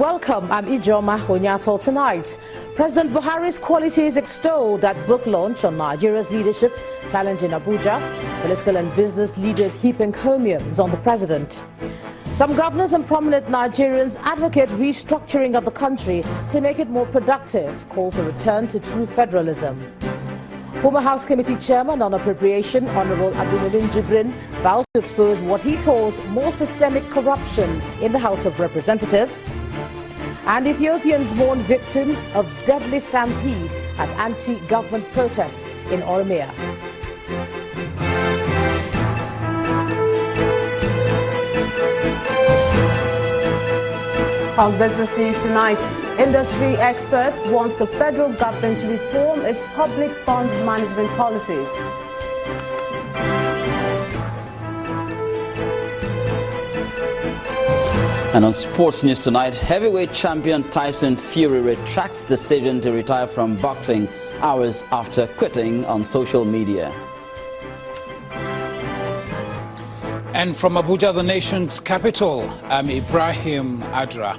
Welcome, I'm Ijoma Onyato. Tonight, President Buhari's qualities extolled at book launch on Nigeria's leadership challenge in Abuja. Political and business leaders heap encomiums on the president. Some governors and prominent Nigerians advocate restructuring of the country to make it more productive, call for return to true federalism. Former House Committee Chairman on Appropriation, Honorable Abdulmumin Jibrin, vows to expose what he calls more systemic corruption in the House of Representatives. And Ethiopians mourn victims of deadly stampede at anti-government protests in Oromia. On Business News tonight, industry experts want the federal government to reform its public fund management policies. And on sports news tonight, heavyweight champion Tyson Fury retracts decision to retire from boxing hours after quitting on social media. And from Abuja, the nation's capital, I'm Ibrahim Adra.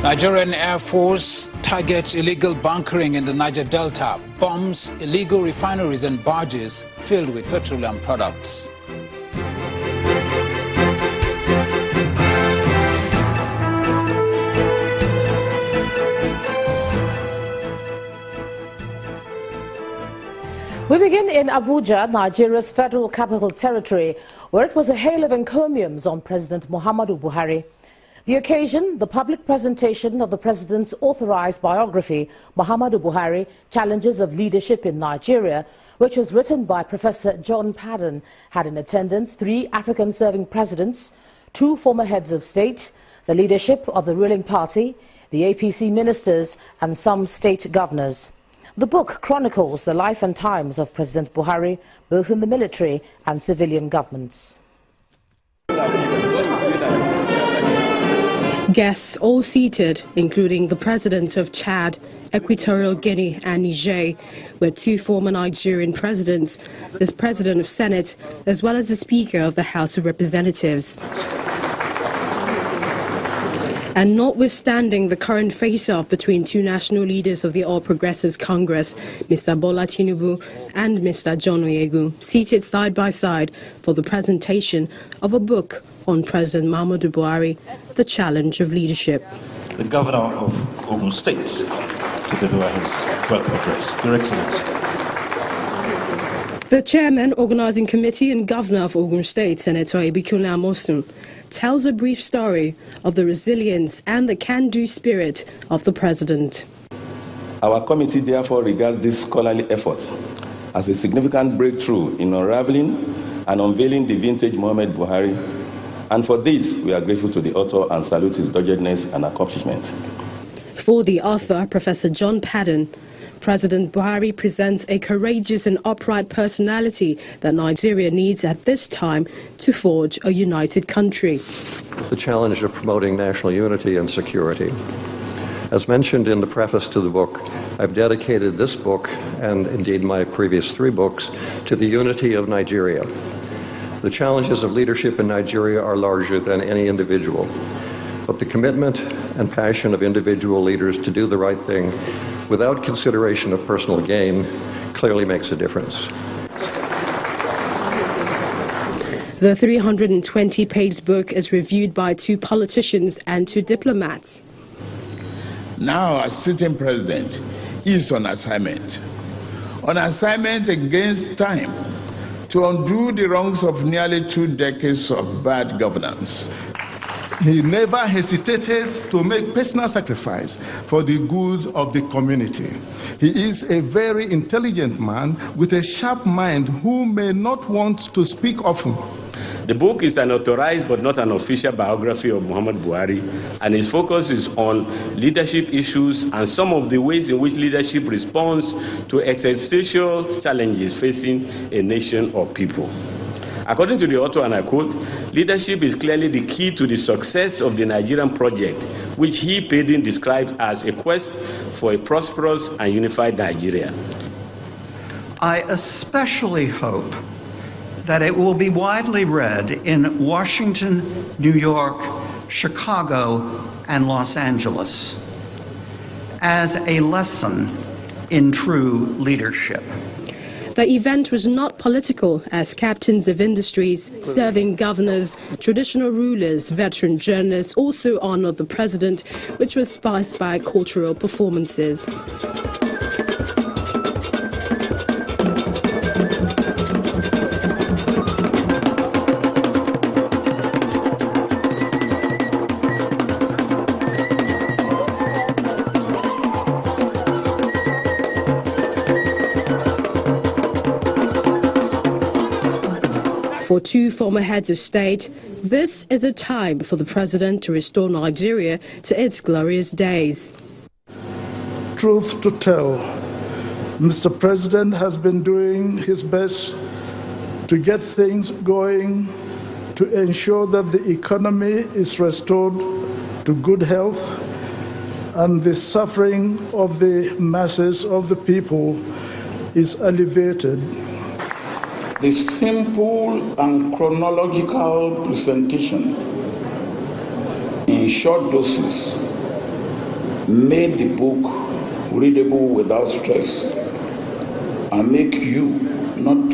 Nigerian Air Force targets illegal bunkering in the Niger Delta, bombs illegal refineries and barges filled with petroleum products. We begin in Abuja, Nigeria's federal capital territory, where it was a hail of encomiums on President Muhammadu Buhari. The occasion, the public presentation of the president's authorized biography, Muhammadu Buhari, Challenges of Leadership in Nigeria, which was written by Professor John Padden, had in attendance 3 African-serving presidents, 2 former heads of state, the leadership of the ruling party, the APC ministers, and some state governors. The book chronicles the life and times of President Buhari, both in the military and civilian governments. Guests all seated, including the presidents of Chad, Equatorial Guinea and Niger, were 2 former Nigerian presidents, the president of Senate, as well as the Speaker of the House of Representatives. And notwithstanding the current face-off between 2 national leaders of the All Progressives Congress, Mr. Bola Tinubu and Mr. John Oyegu, seated side by side for the presentation of a book on President Muhammadu Buhari, The Challenge of Leadership. The Governor of Ogun State to deliver his welcome address. Your Excellency. The Chairman, Organizing Committee and Governor of Ogun State, Senator Ibikunle Amosun, tells a brief story of the resilience and the can-do spirit of the President. Our committee therefore regards this scholarly effort as a significant breakthrough in unraveling and unveiling the vintage Muhammad Buhari. And for this, we are grateful to the author and salute his doggedness and accomplishment. For the author, Professor John Padden, President Buhari presents a courageous and upright personality that Nigeria needs at this time to forge a united country. The challenge of promoting national unity and security. As mentioned in the preface to the book, I've dedicated this book, and indeed my previous 3 books, to the unity of Nigeria. The challenges of leadership in Nigeria are larger than any individual, but the commitment and passion of individual leaders to do the right thing without consideration of personal gain clearly makes a difference. The 320-page book is reviewed by 2 politicians and 2 diplomats. Now, as sitting president, he is on assignment against time, to undo the wrongs of nearly 2 decades of bad governance. He never hesitated to make personal sacrifice for the good of the community. He is a very intelligent man with a sharp mind who may not want to speak often. The book is an authorized but not an official biography of Muhammad Buhari, and its focus is on leadership issues and some of the ways in which leadership responds to existential challenges facing a nation or people. According to the author, and I quote, "Leadership is clearly the key to the success of the Nigerian project, which he, Pedin, described as a quest for a prosperous and unified Nigeria." I especially hope that it will be widely read in Washington, New York, Chicago, and Los Angeles as a lesson in true leadership. The event was not political, as captains of industries, serving governors, traditional rulers, veteran journalists also honored the president, which was spiced by cultural performances. For two former heads of state, this is a time for the president to restore Nigeria to its glorious days. Truth to tell, Mr. President has been doing his best to get things going, to ensure that the economy is restored to good health and the suffering of the masses of the people is alleviated. The simple and chronological presentation in short doses made the book readable without stress and make you not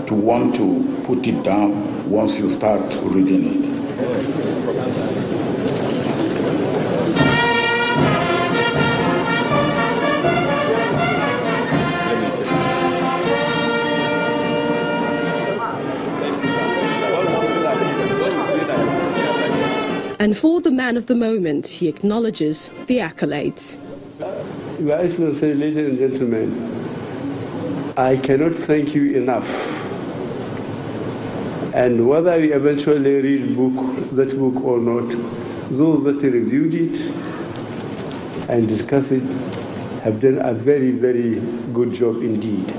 to want to put it down once you start reading it. And for the man of the moment, he acknowledges the accolades. Your Excellency, ladies and gentlemen, I cannot thank you enough. And whether you eventually read that book or not, those that reviewed it and discussed it have done a very, very good job indeed.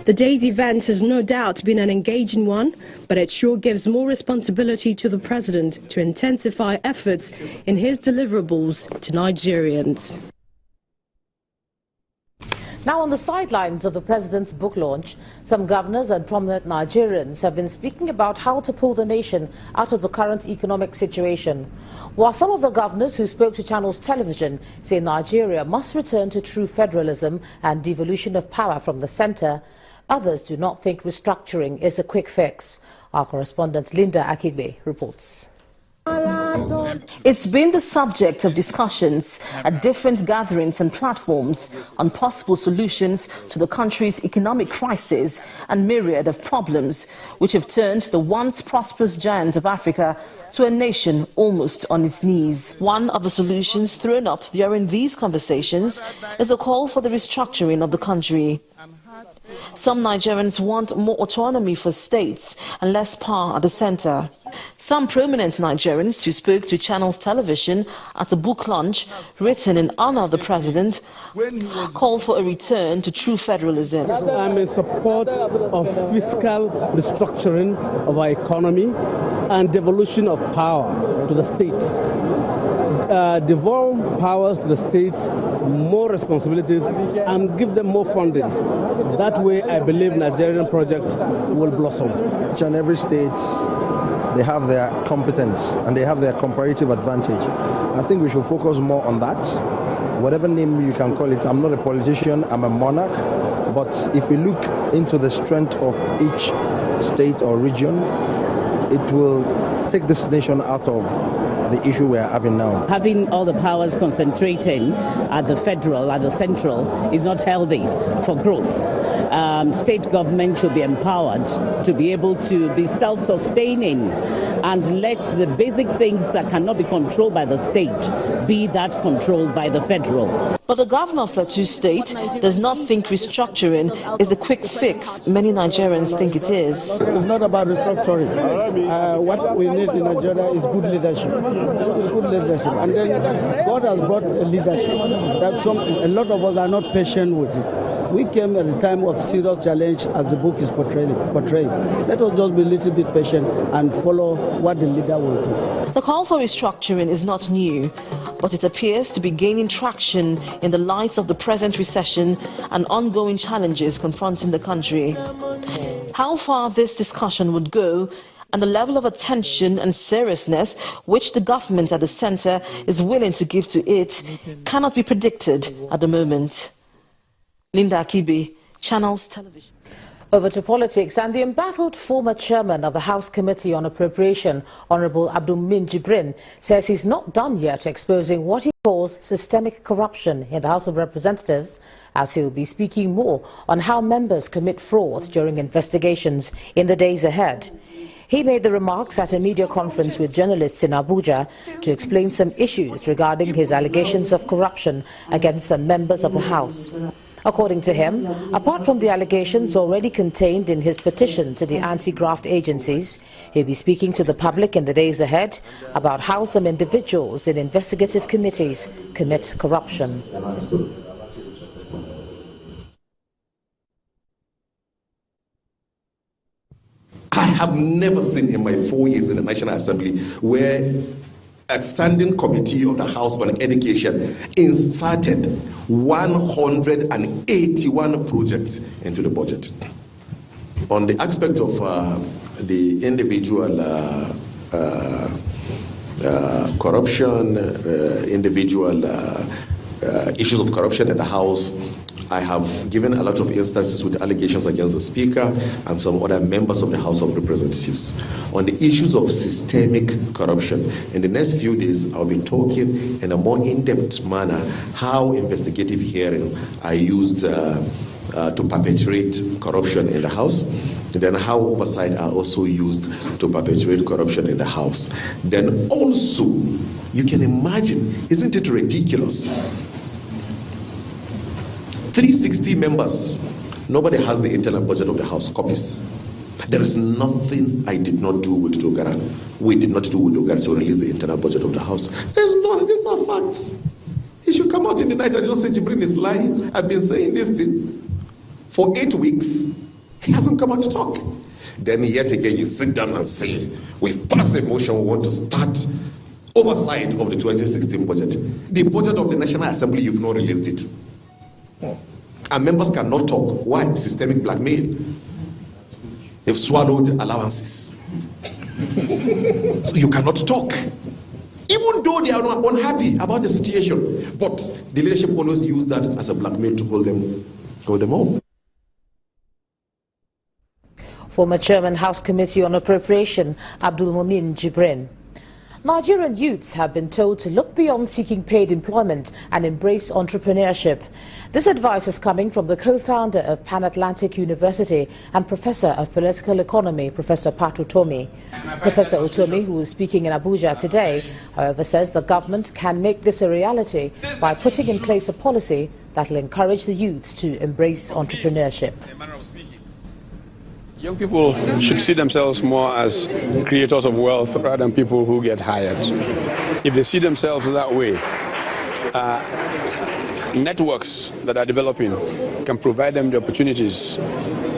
The day's event has no doubt been an engaging one, but it sure gives more responsibility to the president to intensify efforts in his deliverables to Nigerians. Now, on the sidelines of the president's book launch, some governors and prominent Nigerians have been speaking about how to pull the nation out of the current economic situation. While some of the governors who spoke to Channels Television say Nigeria must return to true federalism and devolution of power from the centre, others do not think restructuring is a quick fix. Our correspondent Linda Akigbe reports. It's been the subject of discussions at different gatherings and platforms on possible solutions to the country's economic crisis and myriad of problems which have turned the once prosperous giant of Africa to a nation almost on its knees. One of the solutions thrown up during these conversations is a call for the restructuring of the country. Some Nigerians want more autonomy for states and less power at the centre. Some prominent Nigerians who spoke to Channels Television at a book launch written in honour of the president called for a return to true federalism. I'm in support of fiscal restructuring of our economy and devolution of power to the states. Devolve powers to the states, more responsibilities, and give them more funding. That way, I believe Nigerian project will blossom. Each and every state, they have their competence and they have their comparative advantage. I think we should focus more on that. Whatever name you can call it, I'm not a politician, I'm a monarch. But if we look into the strength of each state or region, it will take this nation out of the issue we are having now. Having all the powers concentrating at the federal, at the central, is not healthy for growth. State government should be empowered to be able to be self-sustaining and let the basic things that cannot be controlled by the state be that controlled by the federal. But the governor of Plateau State does not think restructuring is the quick fix many Nigerians think it is. It's not about restructuring. What we need in Nigeria is good leadership. Good leadership. And then God has brought a leadership that a lot of us are not patient with it. We came at a time of serious challenge, as the book is portraying. Let us just be a little bit patient and follow what the leader will do. The call for restructuring is not new, but it appears to be gaining traction in the light of the present recession and ongoing challenges confronting the country. How far this discussion would go and the level of attention and seriousness which the government at the centre is willing to give to it cannot be predicted at the moment. Linda Akibi, Channels Television. Over to politics, and the embattled former chairman of the House Committee on Appropriation, Honourable Abdul-Min Jibrin, says he's not done yet exposing what he calls systemic corruption in the House of Representatives, as he'll be speaking more on how members commit fraud during investigations in the days ahead. He made the remarks at a media conference with journalists in Abuja to explain some issues regarding his allegations of corruption against some members of the House. According to him, apart from the allegations already contained in his petition to the anti-graft agencies, he'll be speaking to the public in the days ahead about how some individuals in investigative committees commit corruption. I have never seen in my 4 years in the National Assembly where a standing committee of the House on Education inserted 181 projects into the budget. On the aspect of the individual corruption, individual issues of corruption in the House, I have given a lot of instances with allegations against the Speaker and some other members of the House of Representatives. On the issues of systemic corruption, in the next few days, I'll be talking in a more in-depth manner how investigative hearings are used to perpetrate corruption in the House, and then how oversight are also used to perpetrate corruption in the House. Then also, you can imagine, isn't it ridiculous? 360 members. Nobody has the internal budget of the House copies. There is nothing I did not do with Dogara. We did not do with Dogara to release the internal budget of the House. There's none. These are facts. He should come out in the night and just say Jibrin is lying. I've been saying this thing for 8 weeks. He hasn't come out to talk. Then yet again you sit down and say, we've passed a motion, we want to start oversight of the 2016 budget. The budget of the National Assembly, you've not released it. And members cannot talk. Why? Systemic blackmail. They've swallowed allowances. So you cannot talk. Even though they are not unhappy about the situation. But the leadership always use that as a blackmail to hold them home. Former Chairman House Committee on Appropriation, Abdul-Min Jibrin. Nigerian youths have been told to look beyond seeking paid employment and embrace entrepreneurship. This advice is coming from the co-founder of Pan-Atlantic University and Professor of Political Economy, Professor Pat Utomi. Professor Utomi, who is speaking in Abuja today, however, says the government can make this a reality by putting in place a policy that will encourage the youths to embrace entrepreneurship. Young people should see themselves more as creators of wealth rather than people who get hired. If they see themselves that way, networks that are developing can provide them the opportunities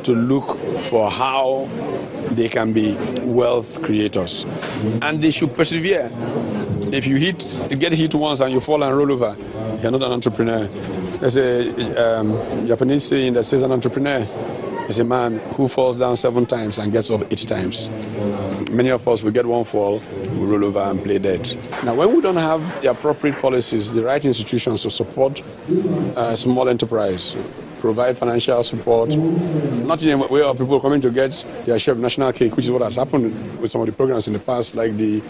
to look for how they can be wealth creators. And they should persevere. If you get hit once and you fall and roll over, you're not an entrepreneur. There's a Japanese saying that says an entrepreneur is a man who falls down 7 times and gets up 8 times. Many of us will get one fall, we roll over and play dead. Now, when we don't have the appropriate policies, the right institutions to support small enterprise, provide financial support, not in a way of people coming to get their share of national cake, which is what has happened with some of the programs in the past, like the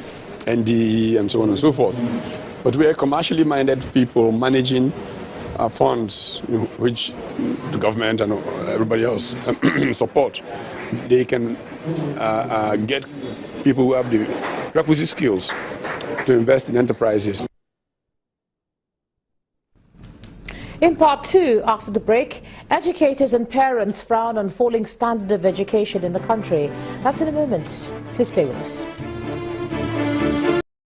NDE and so on and so forth. But we are commercially minded people managing funds which the government and everybody else support. They can get people who have the requisite skills to invest in enterprises. In part 2, after the break, educators and parents frown on falling standard of education in the country. That's in a moment. Please stay with us.